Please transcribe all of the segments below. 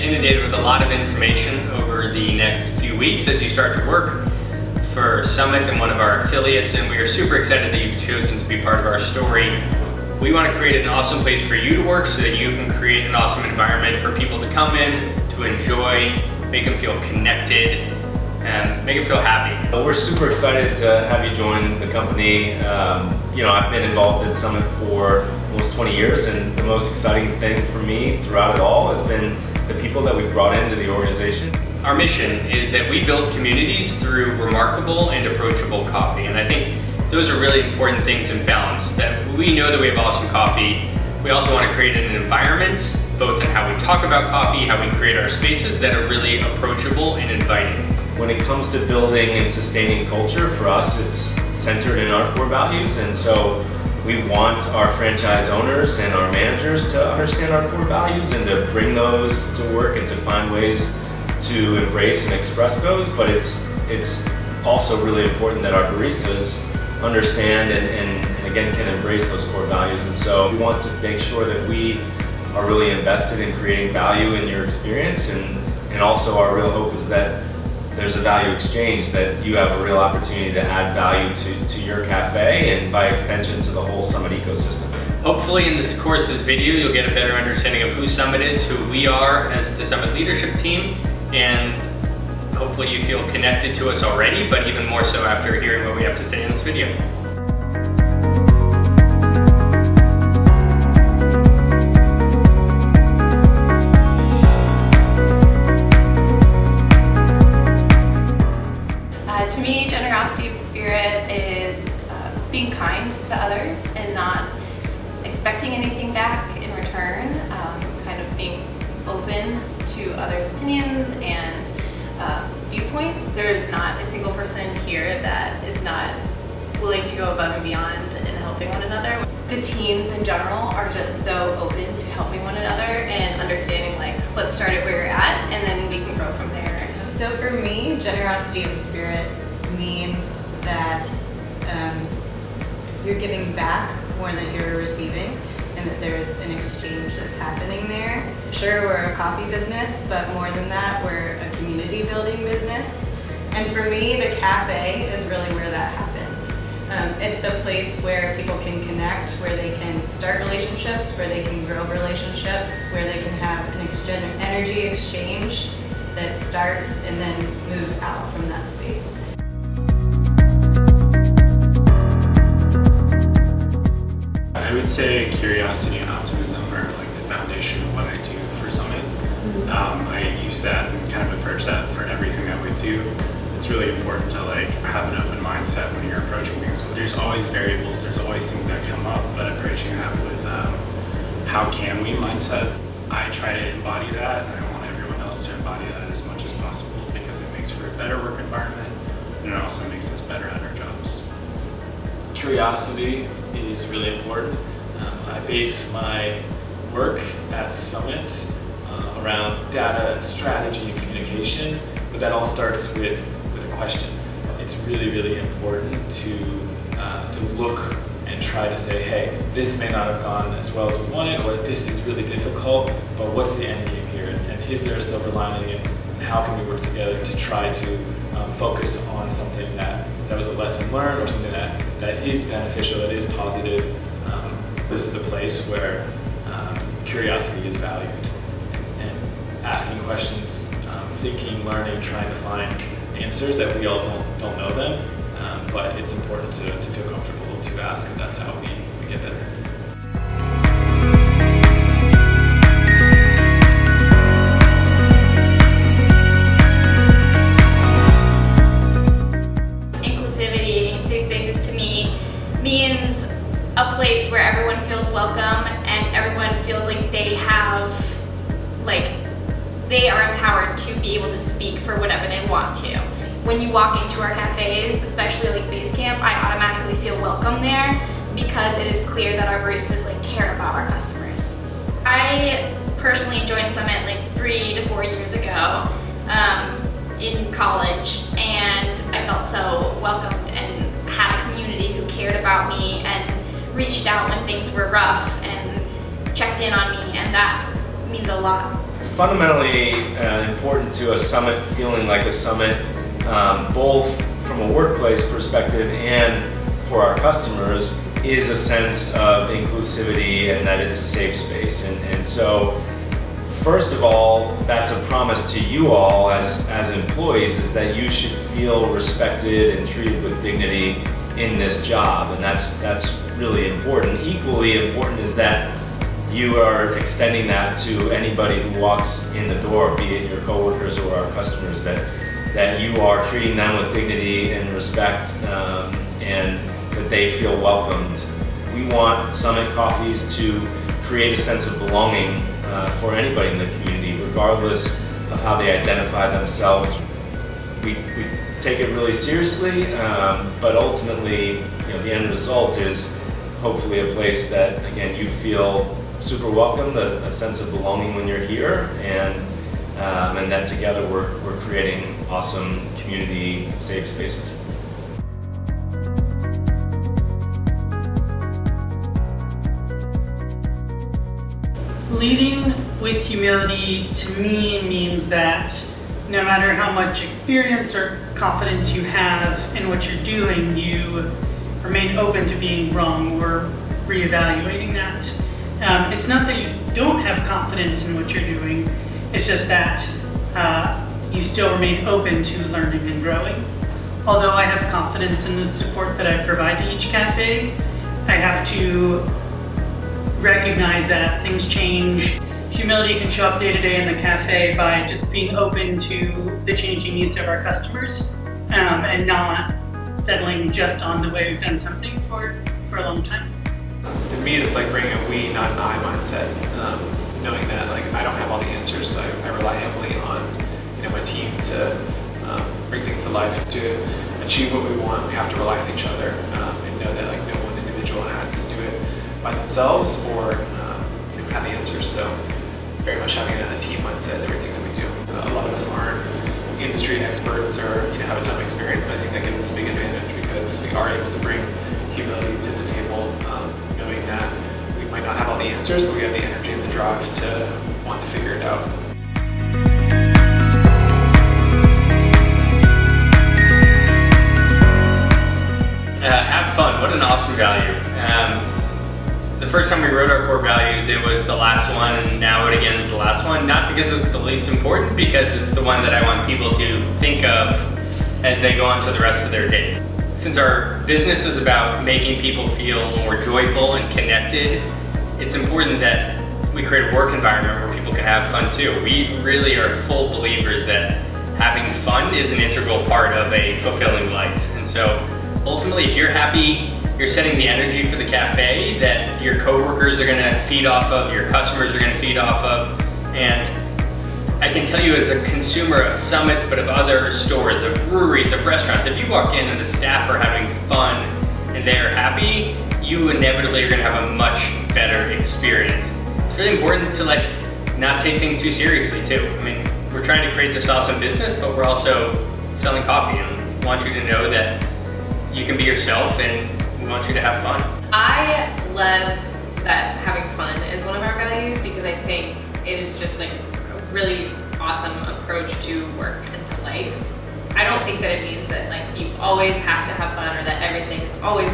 inundated with a lot of information over the next few weeks as you start to work for Summit and one of our affiliates, and we are super excited that you've chosen to be part of our story. We want to create an awesome place for you to work so that you can create an awesome environment for people to come in, to enjoy, make them feel connected, and make them feel happy. We're super excited to have you join the company. I've been involved in Summit for almost 20 years, and the most exciting thing for me throughout it all has been the people that we've brought into the organization. Our mission is that we build communities through remarkable and approachable coffee, and I think those are really important things in balance. That we know that we have awesome coffee. We also want to create an environment, both in how we talk about coffee, how we create our spaces, that are really approachable and inviting. When it comes to building and sustaining culture, for us it's centered in our core values, and so we want our franchise owners and our managers to understand our core values and to bring those to work and to find ways to embrace and express those. But it's also really important that our baristas understand and again can embrace those core values. And so we want to make sure that we are really invested in creating value in your experience, and also our real hope is that there's a value exchange, that you have a real opportunity to add value to your cafe and by extension to the whole Summit ecosystem. Hopefully in this course of this video you'll get a better understanding of who Summit is, who we are as the Summit leadership team, and hopefully you feel connected to us already, but even more so after hearing what we have to say in this video. To me, generosity of spirit is being kind to others and not expecting anything back in return, kind of being open to others' opinions and viewpoints. There's not a single person here that is not willing to go above and beyond in helping one another. The teams in general are just so open to helping one another and understanding, like, let's start at where you're at and then we can grow from there. So for me, generosity of spirit means that you're giving back more than you're receiving, and that there's an exchange that's happening there. Sure, we're a coffee business, but more than that, we're a community building business. And for me, the cafe is really where that happens. It's the place where people can connect, where they can start relationships, where they can grow relationships, where they can have an energy exchange that starts and then moves out from that space. I would say curiosity and optimism are like the foundation of what I do for Summit. I use that and kind of approach that for everything that we do. It's really important to have an open mindset when you're approaching things. There's always variables, there's always things that come up, but approaching that with how can we mindset, I try to embody that, and I want everyone else to embody that as much as possible, because it makes for a better work environment, and it also makes us better at our jobs. Curiosity is really important. I base my work at Summit around data, strategy, and communication, but that all starts with a question. It's really, really important to look and try to say, hey, this may not have gone as well as we wanted, or this is really difficult, but what's the end game here? And is there a silver lining, and how can we work together to try to focus on something that was a lesson learned, or something that is beneficial, that is positive. This is a place where curiosity is valued, and asking questions, thinking, learning, trying to find answers that we all don't know them, but it's important to feel comfortable to ask, because that's how we get better. Means a place where everyone feels welcome and everyone feels like they are empowered to be able to speak for whatever they want to. When you walk into our cafes, especially like Basecamp, I automatically feel welcome there because it is clear that our baristas care about our customers. I personally joined Summit 3 to 4 years ago in college, and I felt so welcomed and had a community who cared about me and reached out when things were rough and checked in on me, and that means a lot. fundamentally important to a summit feeling like a summit, both from a workplace perspective and for our customers, is a sense of inclusivity and that it's a safe space. And so, first of all, that's a promise to you all as employees, is that you should feel respected and treated with dignity in this job, and that's really important. Equally important is that you are extending that to anybody who walks in the door, be it your coworkers or our customers, that you are treating them with dignity and respect, and that they feel welcomed. We want Summit Coffees to create a sense of belonging for anybody in the community, regardless of how they identify themselves. We take it really seriously, but ultimately, the end result is hopefully a place that, again, you feel super welcomed, a sense of belonging when you're here, and that together we're creating awesome community safe spaces. Leading with humility to me means that no matter how much experience or confidence you have in what you're doing, you remain open to being wrong or reevaluating that. It's not that you don't have confidence in what you're doing, it's just that you still remain open to learning and growing. Although I have confidence in the support that I provide to each cafe, I have to recognize that things change. Humility can show up day to day in the cafe by just being open to the changing needs of our customers, and not settling just on the way we've done something for a long time. To me, it's like bringing a we, not an I mindset. Knowing that I don't have all the answers, so I rely heavily on my team to bring things to life. To achieve what we want, we have to rely on each other, and know that no one individual can do it by themselves or have the answers. So very much having a team mindset in everything that we do. A lot of us aren't industry experts or have a ton of experience, but I think that gives us a big advantage because we are able to bring humility to the table, knowing that we might not have all the answers, but we have the energy and the drive to want to figure it out. Have fun. What an awesome value. The first time we wrote our core values, it was the last one, and now it again is the last one. Not because it's the least important, because it's the one that I want people to think of as they go on to the rest of their days. Since our business is about making people feel more joyful and connected, it's important that we create a work environment where people can have fun too. We really are full believers that having fun is an integral part of a fulfilling life. And so ultimately, if you're happy, you're setting the energy for the cafe that your coworkers are gonna feed off of, your customers are gonna feed off of. And I can tell you as a consumer of Summits, but of other stores, of breweries, of restaurants, if you walk in and the staff are having fun and they're happy, you inevitably are gonna have a much better experience. It's really important to not take things too seriously too. I mean, we're trying to create this awesome business, but we're also selling coffee, and want you to know that you can be yourself, and we want you to have fun. I love that having fun is one of our values because I think it is just a really awesome approach to work and to life. I don't think that it means that you always have to have fun or that everything is always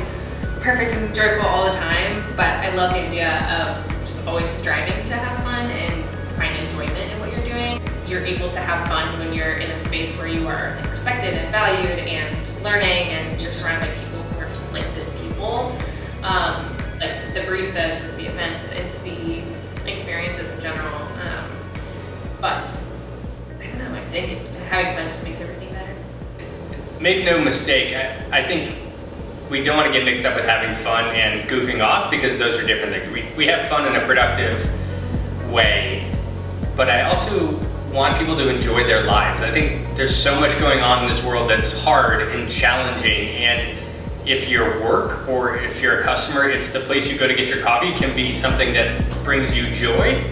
perfect and joyful all the time, but I love the idea of just always striving to have fun and find enjoyment in what you're doing. You're able to have fun when you're in a space where you are respected and valued and learning, and you're surrounded by people who are just good people. The baristas, it's the events, it's the experiences in general. But I don't know, I think having fun just makes everything better. Make no mistake, I think we don't want to get mixed up with having fun and goofing off, because those are different things. We have fun in a productive way, but I also want people to enjoy their lives. I think there's so much going on in this world that's hard and challenging, and if your work or if you're a customer, if the place you go to get your coffee can be something that brings you joy,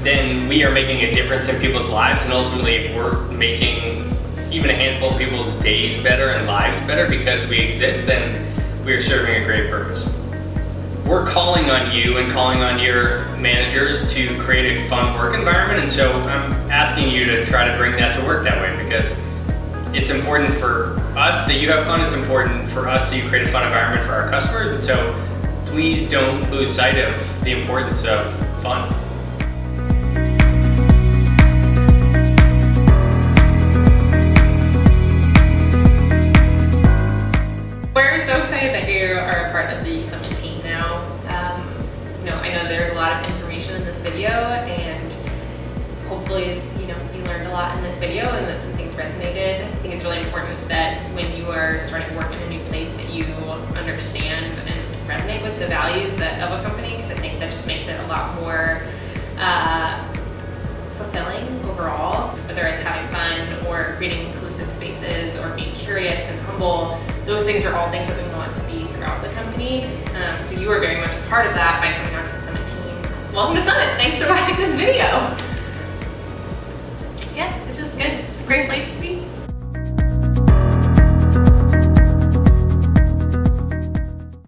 then we are making a difference in people's lives, and ultimately if we're making even a handful of people's days better and lives better because we exist, then we are serving a great purpose. we're calling on you and calling on your managers to create a fun work environment. And so I'm asking you to try to bring that to work that way, because it's important for us that you have fun. It's important for us that you create a fun environment for our customers. And so please don't lose sight of the importance of fun. We're so excited that you are a part of the Summit team now. I know there's a lot of information in this video, and hopefully, you learned a lot in this video and that some things resonated. I think it's really important that when you are starting work in a new place that you understand and resonate with the values of a company, because I think that just makes it a lot more fulfilling overall, whether it's having fun or creating inclusive spaces or being curious and humble. Those things are all things that we want to be throughout the company. So you are very much a part of that by coming onto the Summit team. Welcome to Summit. Thanks for watching this video. Yeah, it's just good. It's a great place to